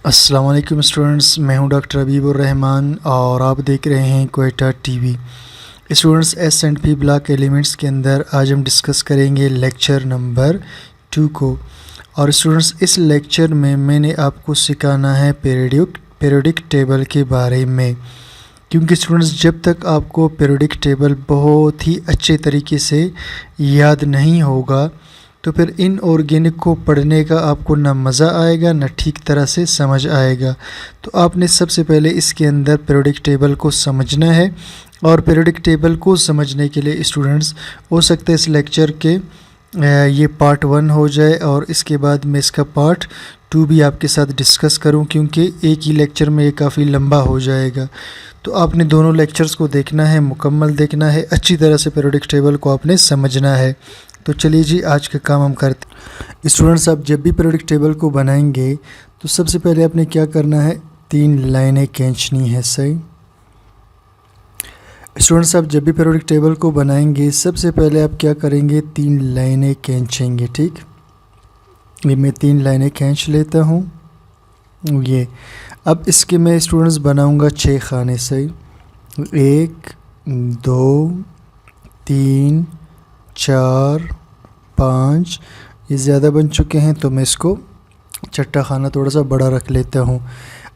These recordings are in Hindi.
अस्सलाम वालेकुम स्टूडेंट्स, मैं हूं डॉक्टर हबीबुर रहमान और आप देख रहे हैं Quetta TV. Students, S and P block elements के अंदर आज हम डिस्कस करेंगे लेक्चर नंबर 2 को। और स्टूडेंट्स, इस लेक्चर में मैंने आपको सिखाना है पीरियोडिक टेबल के बारे में, क्योंकि स्टूडेंट्स जब तक आपको पीरियोडिक टेबल बहुत ही अच्छे तरीके से याद नहीं होगा तो फिर इनऑर्गेनिक को पढ़ने का आपको ना मज़ा आएगा ना ठीक तरह से समझ आएगा। तो आपने सबसे पहले इसके अंदर पीरियोडिक टेबल को समझना है। और पीरियोडिक टेबल को समझने के लिए स्टूडेंट्स हो सकता है इस लेक्चर के ये पार्ट 1 हो जाए और इसके बाद मैं इसका पार्ट 2 भी आपके साथ डिस्कस करूं, क्योंकि एक ही लेक्चर में ये काफ़ी लंबा हो जाएगा। तो आपने दोनों लेक्चर्स को देखना है, मुकम्मल देखना है, अच्छी तरह से पीरियोडिक टेबल को आपने समझना है। तो चलिए जी, आज का काम हम करते। स्टूडेंट्स, आप जब भी पीरियोडिक टेबल को बनाएंगे तो सबसे पहले आपने क्या करना है, 3 लाइनें खींचनी है। सही स्टूडेंट्स, आप जब भी पीरियोडिक टेबल को बनाएंगे सबसे पहले आप क्या करेंगे, 3 लाइनें खींचेंगे। ठीक, ये मैं 3 लाइनें खींच लेता हूँ। ये अब इसके मैं स्टूडेंट्स बनाऊंगा 6 खाने। सही, 1 2 3 4 5, ये ज़्यादा बन चुके हैं तो मैं इसको छठा खाना थोड़ा सा बड़ा रख लेता हूँ।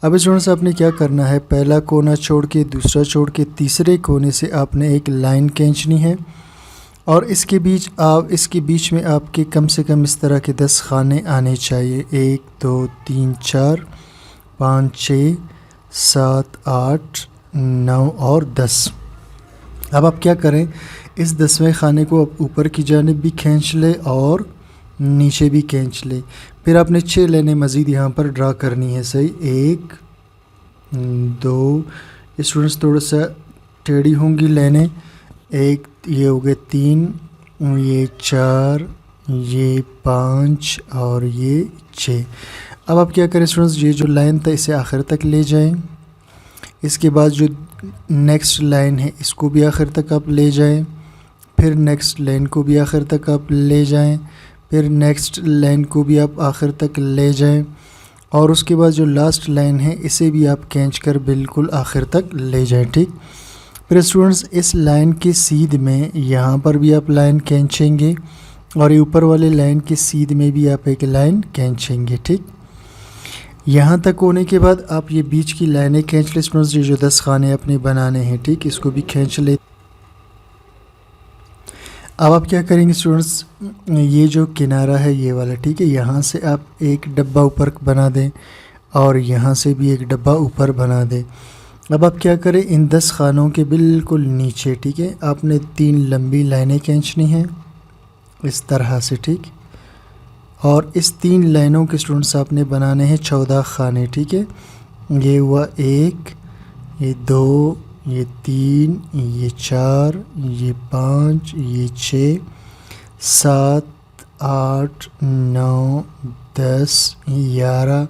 अब स्टूडेंट्स, आपने क्या करना है, पहला कोना छोड़ के दूसरा छोड़ के तीसरे कोने से आपने एक लाइन खींचनी है और इसके बीच में आपके कम से कम इस तरह के 10 खाने आने चाहिए। 1 2 3 4 5 6 7 8 9 और 10। अब आप क्या करें, इस 10वें खाने को आप ऊपर की जानिब भी खींच ले और नीचे भी खींच ले। फिर आपने 6 लाइनें मज़ीद यहाँ पर ड्रा करनी है। सही, 1 2, स्टूडेंट्स थोड़ा सा टेढ़ी होंगी लाइनें। 1, ये हो गए 3, ये 4, ये 5 और ये 6। अब आप क्या करें स्टूडेंट्स, ये जो लाइन था इसे आखिर तक ले जाएं। इसके बाद जो नेक्स्ट लाइन है इसको भी आखिर तक आप ले जाएं। फिर नेक्स्ट लाइन को भी आखिर तक आप ले जाएं। फिर नेक्स्ट लाइन को भी आप आखिर तक ले जाएं और उसके बाद जो लास्ट लाइन है इसे भी आप खींच कर बिल्कुल आखिर तक ले जाएं। ठीक, फिर स्टूडेंट्स इस लाइन के सीध में यहाँ पर भी आप लाइन खींचेंगे और ये ऊपर वाले लाइन के सीध में भी आप एक लाइन खींचेंगे। ठीक, यहाँ तक होने के बाद आप ये बीच की लाइनें खींच ले स्टूडेंट्स, ये जो 10 खाने अपने बनाने हैं। ठीक, इसको भी खींच ले। अब आप क्या करेंगे स्टूडेंट्स, ये जो किनारा है ये वाला, ठीक है, यहाँ से आप एक डब्बा ऊपर बना दें और यहाँ से भी एक डब्बा ऊपर बना दें। अब आप क्या करें, इन 10 खानों के बिल्कुल नीचे, ठीक है, आपने 3 लंबी लाइनें खींचनी हैं इस तरह से। ठीक, और इस 3 लाइनों के स्टूडेंट्स आपने बनाने हैं 14 खाने। ठीक है, ये हुआ 1, ये 2, ये 3, ये 4, ये 5, ये 6 7 8 9 10 11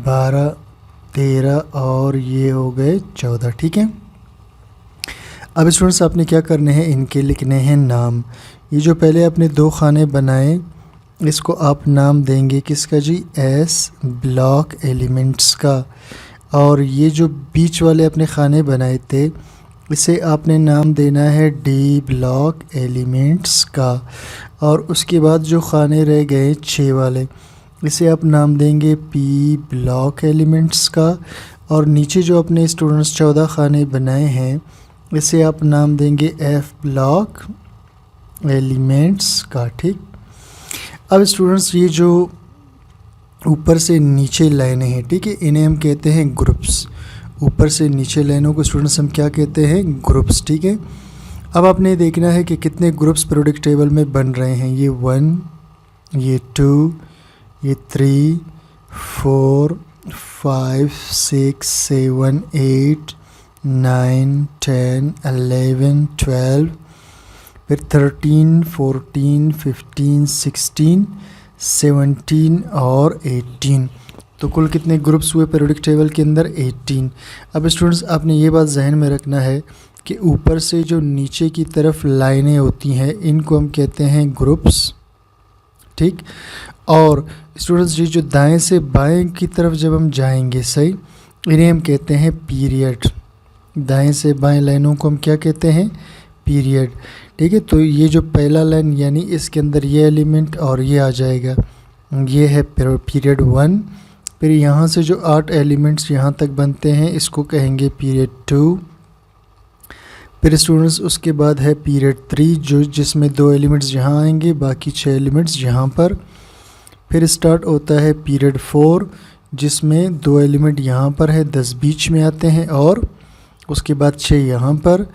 12 13 और ये हो गए 14। ठीक है, अब स्टूडेंट्स आपने क्या करने हैं, इनके लिखने हैं नाम। ये जो पहले आपने 2 खाने बनाए इसको आप नाम देंगे किसका जी, एस ब्लॉक एलिमेंट्स का। और ये जो बीच वाले अपने खाने बनाए थे इसे आपने नाम देना है डी ब्लॉक एलिमेंट्स का। और उसके बाद जो खाने रह गए 6 वाले इसे आप नाम देंगे पी ब्लॉक एलिमेंट्स का। और नीचे जो अपने स्टूडेंट्स 14 खाने बनाए हैं इसे आप नाम देंगे एफ ब्लॉक एलिमेंट्स का। ठीक, अब स्टूडेंट्स ये जो ऊपर से नीचे लाइनें हैं, ठीक है, इन्हें हम कहते हैं ग्रुप्स। ऊपर से नीचे लाइनों को स्टूडेंट्स हम क्या कहते हैं, ग्रुप्स। ठीक है, अब आपने देखना है कि कितने ग्रुप्स पीरियोडिक टेबल में बन रहे हैं। ये 1, ये 2, ये 3 4 5 6 7 8 9 10 11 12, फिर 13 14 15 16 17 और 18। तो कुल कितने ग्रुप्स हुए पीरियोडिक टेबल के अंदर, 18। अब स्टूडेंट्स आपने ये बात जहन में रखना है कि ऊपर से जो नीचे की तरफ लाइनें होती हैं इनको हम कहते हैं ग्रुप्स। ठीक, और स्टूडेंट्स ये जो दाएं से बाएं की तरफ जब हम जाएंगे, सही, इन्हें हम कहते हैं पीरियड। दाएं से बाएं लाइनों को हम क्या कहते हैं? पीरियड। ठीक है, तो ये जो पहला लाइन यानी इसके अंदर ये एलिमेंट और ये आ जाएगा, ये है पीरियड 1। फिर यहाँ से जो 8 एलिमेंट्स यहाँ तक बनते हैं इसको कहेंगे पीरियड 2। फिर स्टूडेंट्स उसके बाद है पीरियड 3 जो जिसमें 2 एलिमेंट्स यहाँ आएंगे, बाकी 6 एलिमेंट्स यहाँ पर। फिर स्टार्ट होता है पीरियड 4 जिसमें 2 एलिमेंट यहाँ पर है, 10 बीच में आते हैं, और उसके बाद 6 यहाँ पर।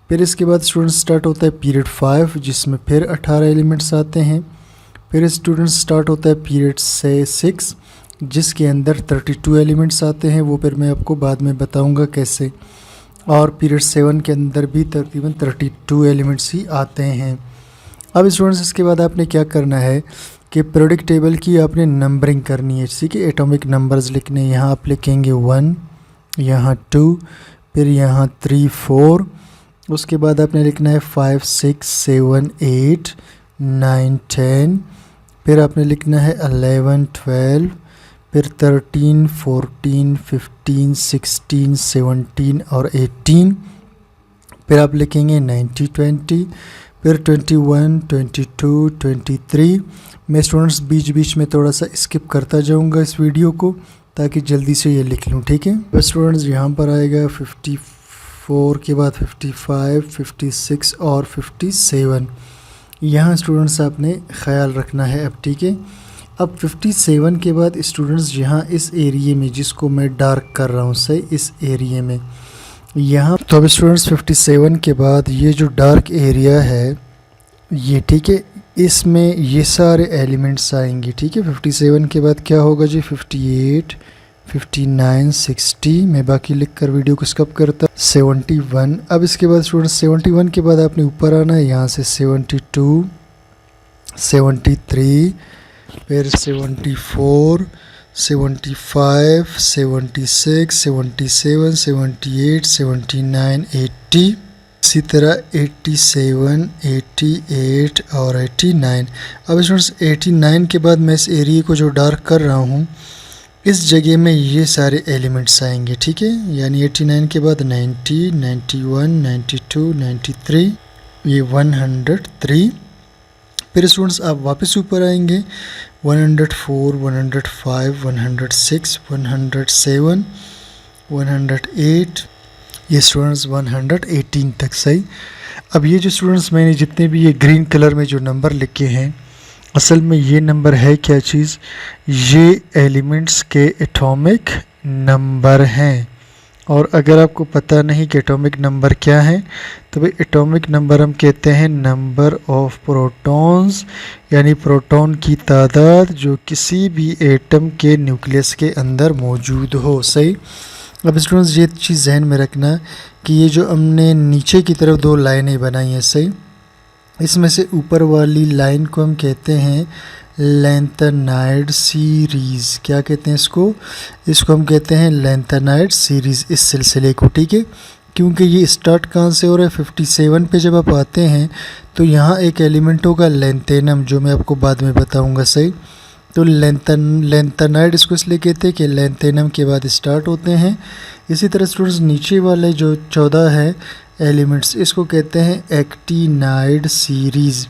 फिर इसके बाद स्टूडेंट्स स्टार्ट होता है पीरियड 5 जिसमें फिर 18 एलिमेंट्स आते हैं। फिर स्टूडेंट्स स्टार्ट होता है पीरियड 6 जिसके अंदर 32 एलिमेंट्स आते हैं, वो फिर मैं आपको बाद में बताऊंगा कैसे। और पीरियड 7 के अंदर भी तकरीबन 32 एलिमेंट्स ही आते हैं। अब स्टूडेंट्स इसके बाद आपने क्या करना है कि पीरियोडिक टेबल की आपने नंबरिंग करनी है, ठीक है। एटॉमिक नंबर्स लिखने, यहाँ आप लिखेंगे 1, यहाँ 2, फिर यहाँ 3, 4। उसके बाद आपने लिखना है 5, 6, 7, 8, 9, 10। फिर आपने लिखना है 11, 12, फिर 13, 14, 15, 16, 17 और 18। फिर आप लिखेंगे 90, 20, फिर 21, 22, 23। मैं स्टूडेंट्स बीच बीच में थोड़ा सा स्किप करता जाऊंगा इस वीडियो को ताकि जल्दी से ये लिख लूँ, ठीक है। बस स्टूडेंट्स यहाँ पर आएगा 54 के बाद 55, 56 और 57। यहाँ स्टूडेंट्स आपने ख्याल रखना है अब, ठीक है। अब 57 के बाद स्टूडेंट्स यहाँ इस एरिए में जिसको मैं डार्क कर रहा हूँ, सही, इस एरिए में यहाँ, तो अब स्टूडेंट्स 57 के बाद ये जो डार्क एरिया है ये, ठीक है, इसमें ये सारे एलिमेंट्स आएंगे, ठीक है। 57 के बाद क्या होगा जी? 58, 59, 60। मैं बाकी लिख कर वीडियो को स्किप करता। 71। अब इसके बाद स्टूडेंट्स 71 के बाद आपने ऊपर आना है, यहाँ से 72, 73, फिर 74, 75, 76, 77, 78, 79, 80। इसी तरह 87, 88 और 89। अब स्टूडेंट्स 89 के बाद मैं इस एरिया को जो डार्क कर रहा हूँ इस जगह में ये सारे एलिमेंट्स आएंगे, ठीक है। यानी 89 के बाद 90, 91, 92, 93, ये 103। फिर स्टूडेंट्स आप वापस ऊपर आएंगे 104, 105, 106, 107, 108, ये स्टूडेंट्स 118 तक, सही। अब ये जो स्टूडेंट्स मैंने जितने भी ये ग्रीन कलर में जो नंबर लिखे हैं, असल में ये नंबर है क्या चीज़? ये एलिमेंट्स के एटॉमिक नंबर हैं। और अगर आपको पता नहीं कि एटॉमिक नंबर क्या है तो भाई एटॉमिक नंबर हम कहते हैं नंबर ऑफ प्रोटॉन्स, यानी प्रोटॉन की तादाद जो किसी भी एटम के न्यूक्लियस के अंदर मौजूद हो, सही। अब स्टूडेंट्स ये चीज़ जहन में रखना कि ये जो हमने नीचे की तरफ 2 लाइनें बनाई हैं, सही, इसमें से ऊपर वाली लाइन को हम कहते हैं लेंथेनाइड सीरीज़। क्या कहते हैं इसको? इसको हम कहते हैं लेंथेनाइड सीरीज़, इस सिलसिले को, ठीक है। क्योंकि ये स्टार्ट कहाँ से हो रहा है? 57 पे जब आप आते हैं तो यहाँ एक एलिमेंट होगा लेंथेनम, जो मैं आपको बाद में बताऊँगा, सही। तो लेंथेनाइड इसको इसलिए कहते हैं कि लेंथेनम के बाद स्टार्ट होते हैं। इसी तरह स्टूडेंट्स नीचे वाले जो 14 है एलिमेंट्स, इसको कहते हैं एक्टिनाइड सीरीज़।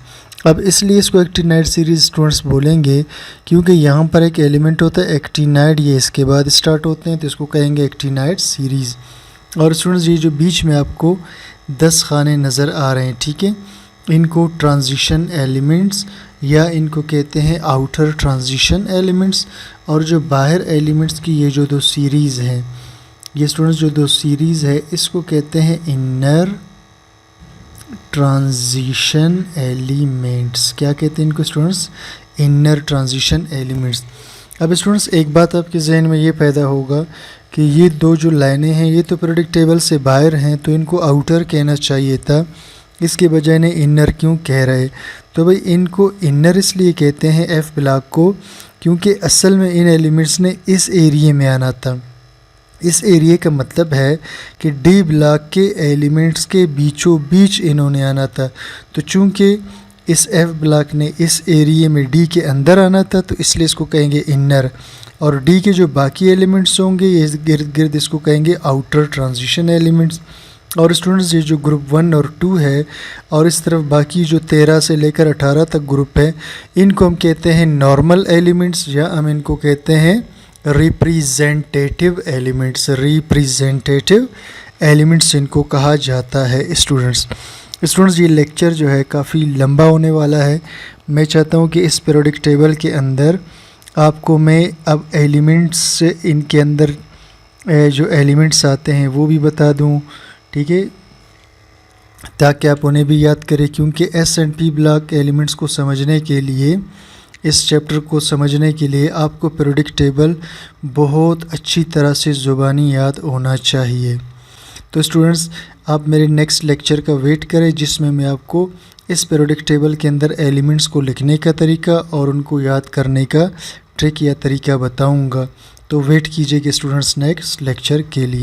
अब इसलिए इसको एक्टिनाइड सीरीज़ स्टूडेंट्स बोलेंगे क्योंकि यहाँ पर एक एलिमेंट होता है एक्टिनाइड, ये इसके बाद स्टार्ट होते हैं, तो इसको कहेंगे एक्टिनाइड सीरीज़। और स्टूडेंट्स ये जो बीच में आपको 10 खाने नज़र आ रहे हैं, ठीक है, इनको ट्रांजिशन एलिमेंट्स या इनको कहते हैं आउटर ट्रांजिशन एलिमेंट्स। और जो बाहर एलिमेंट्स की ये जो 2 सीरीज़ हैं, ये स्टूडेंट्स जो 2 सीरीज़ है इसको कहते हैं इनर ट्रांजिशन एलिमेंट्स। क्या कहते हैं इनको स्टूडेंट्स? Inner transition elements. अब स्टूडेंट्स एक बात आपके जहन में ये पैदा होगा कि ये 2 जो लाइनें हैं ये तो पीरियोडिक टेबल से बाहर हैं, तो इनको आउटर कहना चाहिए था, इसके बजाय ने इनर क्यों कह रहे? तो भाई इनको इनर इसलिए कहते हैं एफ ब्लॉक को क्योंकि असल में इन एलिमेंट्स ने इस एरिए में आना था। इस एरिया का मतलब है कि डी ब्लॉक के एलिमेंट्स के बीचों बीच इन्होंने आना था। तो चूंकि इस एफ ब्लॉक ने इस एरिया में डी के अंदर आना था, तो इसलिए इसको कहेंगे इनर, और डी के जो बाकी एलिमेंट्स होंगे ये गिर्द गिर्द इसको कहेंगे आउटर ट्रांजिशन एलिमेंट्स। और स्टूडेंट्स ये जो ग्रुप 1 और 2 है और इस तरफ बाकी जो 13 से लेकर 18 तक ग्रुप है, इनको हम कहते हैं नॉर्मल एलिमेंट्स, या हम इनको कहते हैं रिप्रेजेंटेटिव एलिमेंट्स। रिप्रेजेंटेटिव एलिमेंट्स इनको कहा जाता है स्टूडेंट्स ये लेक्चर जो है काफ़ी लंबा होने वाला है। मैं चाहता हूँ कि इस पीरियोडिक टेबल के अंदर आपको मैं अब एलिमेंट्स, इनके अंदर जो एलिमेंट्स आते हैं वो भी बता दूँ, ठीक है, ताकि आप उन्हें भी याद करें, क्योंकि S and P block elements को समझने के लिए, इस चैप्टर को समझने के लिए आपको पीरियोडिक टेबल बहुत अच्छी तरह से ज़ुबानी याद होना चाहिए। तो स्टूडेंट्स आप मेरे नेक्स्ट लेक्चर का वेट करें, जिसमें मैं आपको इस पीरियोडिक टेबल के अंदर एलिमेंट्स को लिखने का तरीका और उनको याद करने का ट्रिक या तरीका बताऊंगा। तो वेट कीजिए कि स्टूडेंट्स नेक्स्ट लेक्चर के लिए।